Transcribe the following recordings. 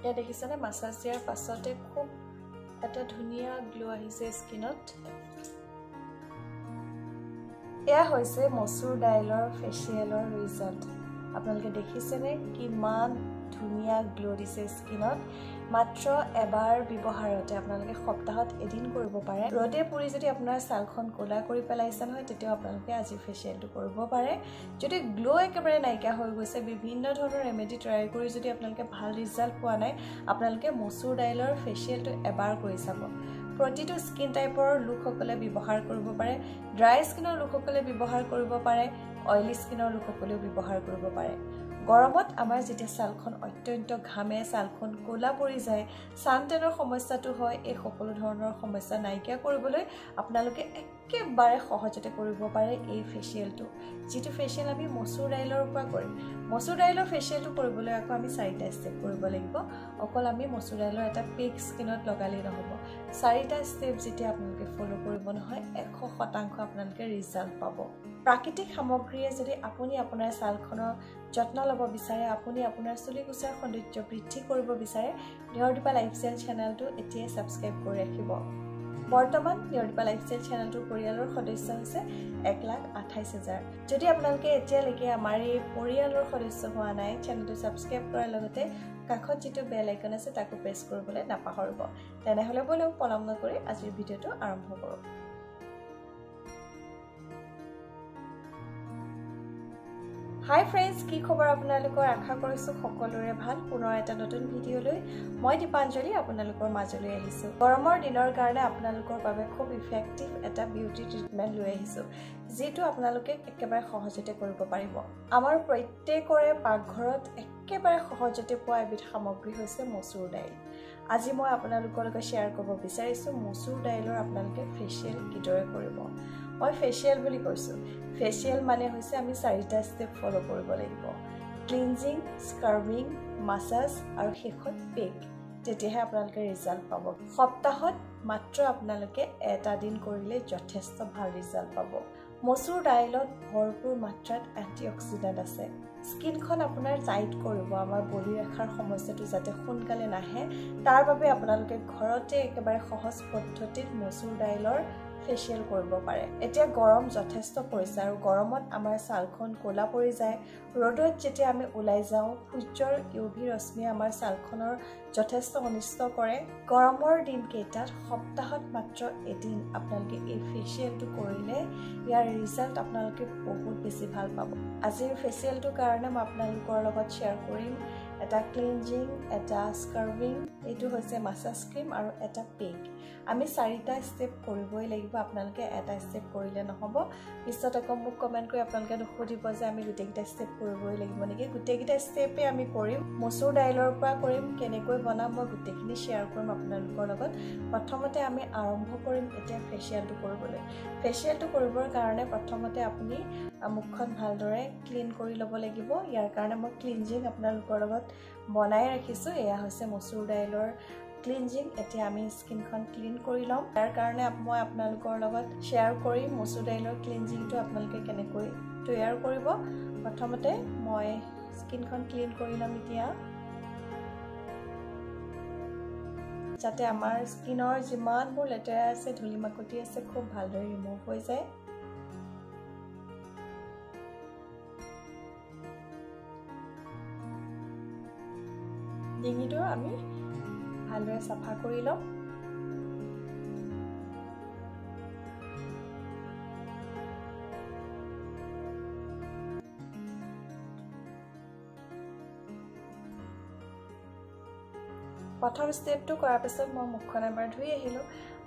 ইয়া দেখিছেনে মাসাজ দিয়াৰ পাছতে খুব এটা ধুনীয়া গ্লো আহিছে স্কিনত এয়া হৈছে মসুৰ দাইলৰ ফেচিয়েলৰ ৰিজাল্ট আপোনালোকে দেখিছেনে কিমান ধুনীয়া গ্লো দিছে স্কিনত মাত্ৰ এবাৰ ব্যৱহাৰতে আপোনালোকে সপ্তাহত এদিন কৰিব পাৰে ৰদে পুৰি যদি আপোনাৰ ছালখন কোলা কৰি পেলাইছে নহয় তেতিয়া আপোনালোকে আজি ফেচিয়েলটো কৰিব পাৰে যদি গ্লো একেবাৰে নাইকা হৈ গৈছে বিভিন্ন ধৰণৰ ৰেমেডি ট্ৰাই কৰি যদি আপোনালোকে ভাল ৰিজাল্ট পোৱা নাই আপোনালোকে মসুৰ দাইলৰ ফেচিয়েলটো এবাৰ কৰি চাব প্ৰতিটো স্কিন টাইপৰ লোকসকলে ব্যৱহাৰ কৰিব পাৰে ড্ৰাই স্কিনৰ লোকসকলে ব্যৱহাৰ কৰিব পাৰে অইলি স্কিনৰ লোকসকলেও ব্যৱহাৰ কৰিব পাৰে গৰমত আমাৰ যেতিয়া ছালখন অত্যন্ত ঘামে ছালখন কোলা পৰি যায় সানটেনৰ সমস্যাটো হয় এই সকলো ধৰণৰ সমস্যা নাইকিয়া কৰিবলৈ আপোনালোকে একেবাৰে সহজতে কৰিব পাৰে এই ফেচিয়েলটো যেটো ফেচিয়েল আমি মসুৰ দাইলৰ পৰা কৰিম মসুৰ দাইলৰ ফেচিয়েলটো কৰিবলৈ আকৌ আমি 4টা ষ্টেপ কৰিব লাগিব অকল আমি মসুৰ দাইলৰ এটা পেক স্কিনত লগালেই নহব 4টা ষ্টেপ যেতিয়া আপোনালোকে ফলো কৰিব নহয় 100% আপোনালোকে ৰিজাল্ট পাব প্ৰাকৃতিক সামগ্ৰীয়ে যদি আপুনি আপোনাৰ ছালখনৰ যত্ন ল'ব বিচাৰে আপুনি আপোনাৰ চুলিকোছাৰ সৌন্দৰ্য বৃদ্ধি কৰিব বিচাৰে নিয়ৰদীপা লাইফষ্টাইল চেনেলটো এতিয়া সাবস্ক্ৰাইব কৰি ৰাখিব বৰ্তমান নিয়ৰদীপা লাইফষ্টাইল চেনেলটোৰ পৰিয়ালৰ সদস্য হৈছে 1,28,000 যদি আপোনালোকে এতিয়ালৈকে আমাৰ এই পৰিয়ালৰ সদস্য হোৱা নাই চেনেলটো সাবস্ক্ৰাইব কৰাৰ লগতে কাষত যেটো বেল আইকন আছে তাকো প্ৰেছ কৰিবলৈ নাপাহৰিব তেনেহলে বলক পলম নকৰি আজিৰ ভিডিওটো আৰম্ভ কৰোঁ হাই ফ্ৰেন্ডস কি খবৰ আপোনালোকৰ আশা কৰিছো সকলোৰে ভাল পুনৰ এটা নতুন ভিডিও লৈ মই দীপাঞ্জলি আপোনালোকৰ মাজলৈ আহিছো গৰমৰ দিনৰ কাৰণে আপোনালোকৰ বাবে খুব ইফেক্টিভ এটা বিউটি ট্ৰিটমেন্ট লৈ আহিছো যেটো আপোনালোকে একেবাৰে সহজতে কৰিব পাৰিব আমাৰ প্ৰত্যেকৰে পাকঘৰত একেবাৰে সহজতে পোৱা এবিধ সামগ্ৰী হৈছে মসুৰ দাইল আজি মই আপোনালোকৰ লগত শেয়াৰ কৰিব বিচাৰিছো মসুৰ দাইলৰ আপোনালোকে ফেচিয়েল কিদৰে কৰিব মই ফেচিয়েল বুলি কৈছো ফেচিয়েল মানে হৈছে আমি 4টা ষ্টেপ ফলো কৰিব লাগিব ক্লিনজিং স্ক্ৰাবিং মাসাজ আৰু শেষত পেক তেতিয়াহে আপোনালোকে ৰিজাল্ট পাব সপ্তাহত মাত্ৰ আপোনালোকে এটা দিন কৰিলে যথেষ্ট ভাল ৰিজাল্ট পাব মসুৰ দাইলত ভৰপূৰ মাত্ৰাত এন্টিঅক্সিডেন্ট আছে স্কিনখন আপোনাৰ টাইট কৰিব আমাৰ বলি ৰেখাৰ সমস্যাটো যাতে সোনকালে নাহে তাৰ বাবে আপোনালোকে ঘৰতে একেবাৰে সহজ পদ্ধতিত মসুৰ দাইলৰ ফেচিয়েল কৰিব পাৰে এতিয়া গৰম যথেষ্ট পৰিছে আৰু গৰমত আমাৰ ছালখন কোলা পৰি যায় ৰ'দত যেতিয়া আমি ওলাই যাওঁ সূৰ্যৰ ইউভি ৰশ্মি আমাৰ ছালখনৰ যথেষ্ট অনিষ্ট কৰে গৰমৰ দিনকেইটাত সপ্তাহত মাত্ৰ এদিন আপোনালোকে এই ফেচিয়েলটো কৰিলে ইয়াৰ ৰিজাল্ট আপোনালোকে বহুত বেছি ভাল পাব আজিৰ ফেচিয়েলটোৰ কাৰণে মই আপোনালোকৰ লগত শ্বেয়াৰ কৰিম এটা ক্লিনজিং এটা স্ক্ৰাবিং এইটো হৈছে মাসাজ ক্ৰীম আৰু এটা পেক আমি 4টা ষ্টেপ কৰিবই লাগিব আপোনালোকে এটা ষ্টেপ কৰিলে নহব পিছত আকৌ মোক কমেন্ট কৰি আপোনালোকে সুধিব যে আমি গোটেইকেইটা ষ্টেপ কৰিবই লাগিব নেকি গোটেইকেইটা ষ্টেপে আমি কৰিম মসুৰ দাইলৰ পৰা কৰিম কেনেকৈ বনাম মই গোটেইখিনি শ্বেয়াৰ কৰিম আপোনালোকৰ লগত প্ৰথমতে আমি আৰম্ভ কৰিম এতিয়া ফেচিয়েলটো কৰিবলৈ ফেচিয়েলটো কৰিবৰ কাৰণে প্ৰথমতে আপুনি মুখখন ভালদৰে ক্লিন কৰি ল'ব লাগিব ইয়াৰ কাৰণে মই ক্লিনজিং আপোনালোকৰ লগত বনাই ৰাখিছো এয়া হৈছে মসুৰ দাইলৰ ক্লিনজিং এতিয়া আমি স্কিনখন ক্লিন কৰি লম তাৰ কাৰণে মই আপোনালোকৰ লগত শ্বেয়াৰ কৰি মসুৰ দাইলৰ ক্লিনজিংটো আপোনালোকে কেনেকৈ তৈয়াৰ কৰিব প্ৰথমতে মই স্কিনখন ক্লিন কৰি লম এতিয়া যাতে আমাৰ স্কিনৰ যিমানবোৰ লেতেৰা আছে ধূলি মাকতি আছে খুব ভালদৰে ৰিমুভ হৈ যায় ডিঙিটো আমি ভালদৰে সাফা কৰি লম প্ৰথম ষ্টেপটো কৰাৰ পিছত মই মুখখন এবাৰ ধুই আহিলো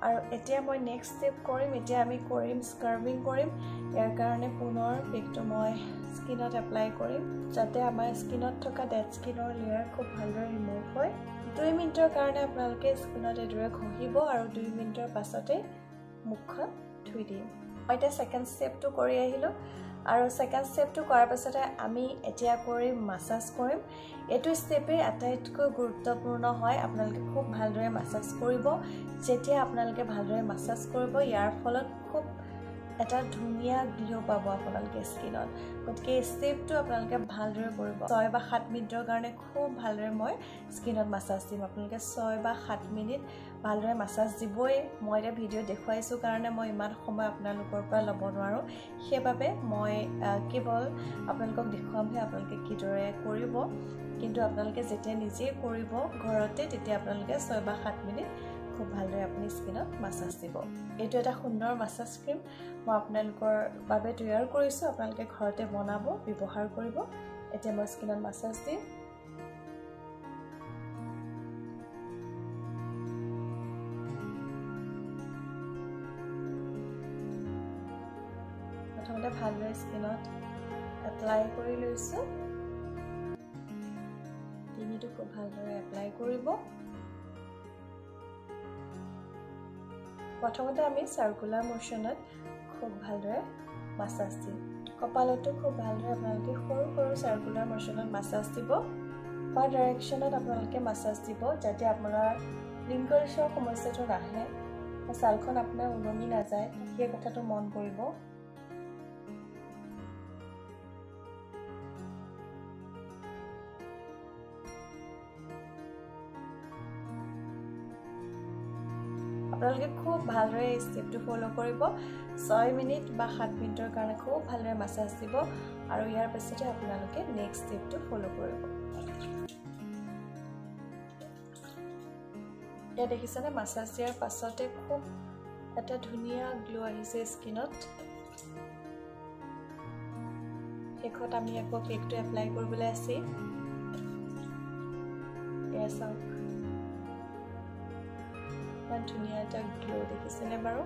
আৰু এতিয়া মই নেক্সট ষ্টেপ কৰিম এতিয়া আমি কৰিম স্ক্ৰাবিং কৰিম ইয়াৰ কাৰণে পুনৰ পেকটো মই স্কিনত এপ্লাই কৰিম যাতে আমাৰ স্কিনত থকা ডেড স্কিনৰ লেয়াৰ খুব ভালদৰে ৰিমুভ হয় 2 মিনিটৰ কাৰণে আপোনালোকে স্কিনত এদৰে ঘঁহিব আৰু 2 মিনিটৰ পাছতে মুখখন ধুই দিম মই এটা সেকেন্ড ষ্টেপটো কৰি আহিলো আৰু সেকেন্ড ষ্টেপটো কৰাৰ পাছতে আমি এতিয়া কৰিম মাসাজ কৰিম এটো ষ্টেপে আটাইতকৈ গুৰুত্বপূৰ্ণ হয় আপোনালোকে খুব ভালদৰে মাসাজ কৰিব যেতিয়া আপোনালোকে ভালদৰে মাসাজ কৰিব ইয়াৰ ফলত খুব এটা ধুনীয়া গ্লো পাব আপোনালোকে স্কিনত গতিকে ষ্টেপটো আপোনালোকে ভালদৰে কৰিব 6 বা 7 মিনিটৰ কাৰণে খুব ভালদৰে মই স্কিনত মাসাজ দিম আপোনালোকে 6 বা 7 মিনিট ভালদৰে মাসাজ দিবই মই এটা ভিডিও দেখুৱাইছো কাৰণে মই ইমান সময় আপোনালোকৰ পৰা ল'ব নোৱাৰো সেইবাবে মই কেৱল আপোনালোকক দেখুৱামহে আপোনালোকে কিদৰে কৰিব কিন্তু আপোনালোকে যেতিয়া নিজে কৰিব ঘৰতে তেতিয়া আপোনালোকে 6 বা 7 মিনিট খুব ভালদৰে আপুনি স্কিনত মাসাজ দিব এটো এটা সুন্দৰ মাসাজ ক্ৰীম মই আপোনালোকৰ বাবে তৈয়াৰ কৰিছো আপোনালোকে ঘৰতে বনাব ব্যৱহাৰ কৰিব এতিয়া মই স্কিনত মাসাজ দিম প্ৰথমতে ভালদৰে স্কিনত এপ্লাই কৰি লৈছো ডিঙিটো খুব ভালদৰে এপ্লাই কৰিব প্ৰথমতে আমি সাৰ্কুলাৰ মোশনত খুব ভালদৰে মাসাজ দিম কপালটো খুব ভালদৰে আপোনালোকে সৰু সৰু সাৰ্কুলাৰ মোশনত মাসাজ দিব বা ডাইৰেকশনত আপোনালোকে মাসাজ দিব যাতে আপোনাৰ ৰিংকলছৰ সমস্যাটো নাহে ছালখন আপোনাৰ উলমি নাযায় সেই কথাটো মন কৰিব আপোনালোকে খুব ভালদৰে এই ষ্টেপটো ফলো কৰিব 6 মিনিট বা 7 মিনিটৰ কাৰণে খুব ভালদৰে মাসাজ দিব আৰু ইয়াৰ পিছতে আপোনালোকে নেক্সট ষ্টেপটো ফলো কৰিব এটা দেখিছেনে মাসাজ দিয়াৰ পাছতে খুব এটা ধুনীয়া গ্লো আহিছে স্কিনত শেষত আমি আকৌ পেকটো এপ্লাই কৰিবলৈ আছে এয়া ধুনীয়া এটা গ্লো দেখিছেনে বাৰু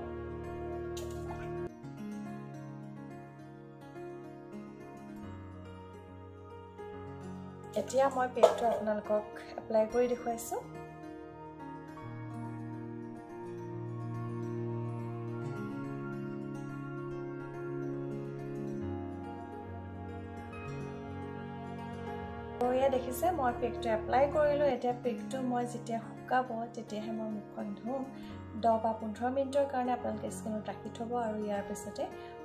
এতিয়া মই পেকটো আপোনালোকক এপ্লাই কৰি দেখুৱাইছো এয়া দেখিছে মই পেকটো এপ্লাই কৰিলো এতিয়া পেকটো মই যেতিয়া শুকাব তেতিয়াহে মই মুখখন ধুম 10 বা 15 মিনিটৰ কাৰণে আপোনালোকে স্কিনত ৰাখি থব আৰু ইয়াৰ পিছতে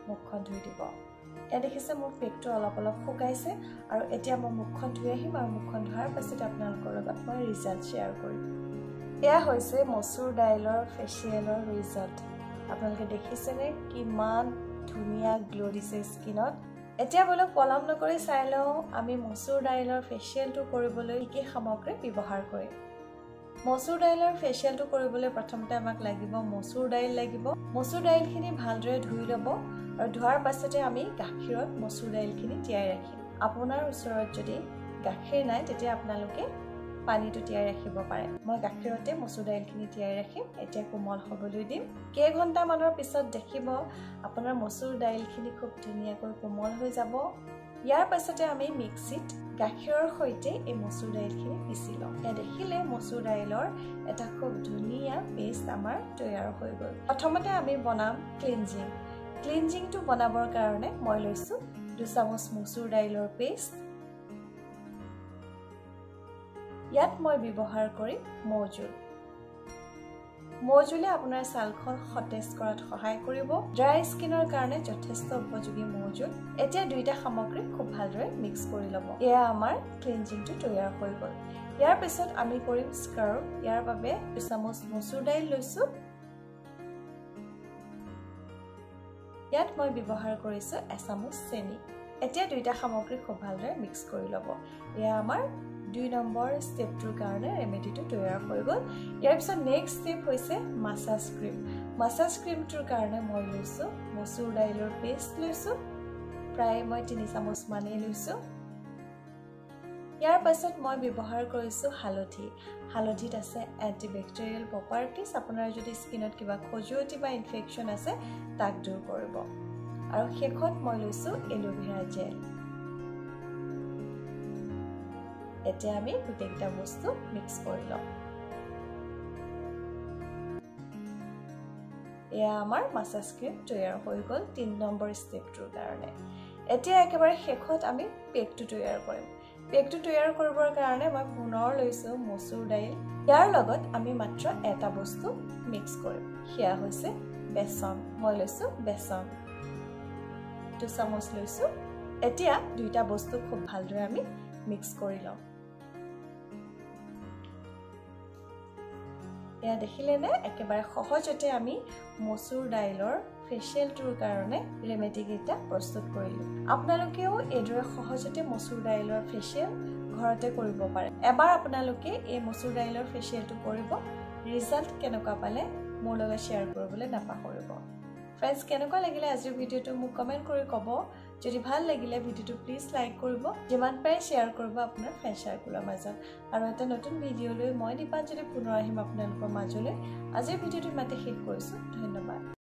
মুখখন ধুই দিব এয়া দেখিছে মোৰ পেকটো অলপ অলপ শুকাইছে আৰু এতিয়া মই মুখখন ধুই আহিম আৰু মুখখন ধোৱাৰ পিছতে আপোনালোকৰ লগত মই ৰিজাল্ট শ্বেয়াৰ কৰিম এয়া হৈছে মচুৰ দাইলৰ ফেচিয়েলৰ ৰিজাল্ট আপোনালোকে দেখিছেনে কিমান ধুনীয়া গ্লো দিছে স্কিনত এতিয়া বলক পলম নকৰি চাই লও আমি মচুৰ দাইলৰ ফেচিয়েলটো কৰিবলৈ কি সামগ্ৰী ব্যৱহাৰ কৰিম মচুৰ দাইলৰ ফেচিয়েলটো কৰিবলৈ প্ৰথমতে আমাক লাগিব মচুৰ দাইল লাগিব মচুৰ দাইলখিনি ভালদৰে ধুই ল'ব আৰু ধোৱাৰ পাছতে আমি গাখীৰত মচুৰ দাইলখিনি তিয়াই ৰাখিম আপোনাৰ ওচৰত যদি গাখীৰ নাই তেতিয়া আপোনালোকে পানীটো তিয়াই ৰাখিব পাৰে মই গাখীৰতে মচুৰ দাইলখিনি তিয়াই ৰাখিম এতিয়া কোমল হ'বলৈ দিম কেই ঘণ্টা মানৰ পিছত দেখিব আপোনাৰ মচুৰ দাইলখিনি খুব ধুনীয়াকৈ কোমল হৈ যাব ইয়াৰ পাছতে আমি মিক্সিত গাখীৰৰ সৈতে এই মচুৰ দাইলখিনি পিছি লওঁ এ দেখিলে মচুৰ দাইলৰ এটা খুব ধুনীয়া পেষ্ট আমাৰ তৈয়াৰ হৈ গ'ল প্ৰথমতে আমি বনাম ক্লিনজিংটো বনাবৰ কাৰণে মই লৈছো 2 চামুচ মচুৰ দাইলৰ পেষ্ট ইয়াত মই ব্যৱহাৰ কৰিম মৌজুলে আপোনাৰ ছালখন সতেজ কৰাত সহায় কৰিব ড্ৰাই স্কিনৰ কাৰণে যথেষ্ট উপযোগী মৌজুল এতিয়া দুইটা সামগ্ৰী খুব ভালদৰে মিক্স কৰি ল'ব এয়া আমাৰ ক্লিনজিংটো তৈয়াৰ হৈ গ'ল ইয়াৰ পিছত আমি কৰিম স্ক্ৰাব ইয়াৰ বাবে 2 চামুচ মচুৰ দাইল লৈছো ইয়াত মই ব্যৱহাৰ কৰিছো 1 চামুচ চেনি এতিয়া দুইটা সামগ্ৰী খুব ভালদৰে মিক্স কৰি ল'ব এয়া আমাৰ 2 নম্বৰ ষ্টেপটোৰ কাৰণে ৰেমেডিটো তৈয়াৰ হৈ গ'ল ইয়াৰ পিছত নেক্সট ষ্টেপ হৈছে মাসাজ ক্ৰীমটোৰ কাৰণে মই লৈছো মচুৰ দাইলৰ পেষ্ট লৈছো প্ৰায় মই 3 চামুচ মানেই লৈছো ইয়াৰ পাছত মই ব্যৱহাৰ কৰিছো হালধিত আছে এন্টিবেক্টেৰিয়েল প্ৰপাৰ্টিজ আপোনাৰ যদি স্কিনত কিবা খজুৱতি বা ইনফেকচন আছে তাক দূৰ কৰিব আৰু শেষত মই লৈছো এলোভেৰা জেল এতিয়া আমি গোটেইটা বস্তু মিক্স কৰি লম এয়া আমাৰ মাসাজ ক্ৰীম তৈয়াৰ হৈ গ'ল 3 নম্বৰ ষ্টেপটোৰ কাৰণে এতিয়া একেবাৰে শেষত আমি পেকটো তৈয়াৰ কৰিম পেকটো তৈয়াৰ কৰিবৰ কাৰণে মই পুনৰ লৈছো মচুৰ দাইল ইয়াৰ লগত আমি মাত্ৰ এটা বস্তু মিক্স কৰিম সেয়া হৈছে বেচন মই লৈছো বেচন 2 চামুচ লৈছো এতিয়া দুইটা বস্তু খুব ভালদৰে আমি মিক্স কৰি লওঁ এয়া দেখিলে নে একেবাৰে সহজতে আমি মসুৰ দাইলৰ ফেচিয়েলটোৰ কাৰণে ৰেমেডি কেইটা প্ৰস্তুত কৰিলো আপোনালোকেও এদৰে সহজতে মসুৰ দাইলৰ ফেচিয়েল ঘৰতে কৰিব পাৰে এবাৰ আপোনালোকে এই মসুৰ দাইলৰ ফেচিয়েলটো কৰিব ৰিজাল্ট কেনেকুৱা পালে মোৰ লগত শেয়াৰ কৰিবলৈ নাপাহৰিব ফ্ৰেন্ডছ কেনেকুৱা লাগিলে আজিৰ ভিডিওটো মোক কমেন্ট কৰি ক'ব যদি ভাল লাগিলে ভিডিওটো প্লিজ লাইক কৰিব যিমান পাৰে শেয়াৰ কৰিব আপোনাৰ ফ্ৰেন্ড সাৰ্কেলৰ মাজত আৰু এটা নতুন ভিডিও লৈ মই দীপাঞ্জলি পুনৰ আহিম আপোনালোকৰ মাজলৈ আজিৰ ভিডিওটো ইমানতে শেষ কৰিছো ধন্যবাদ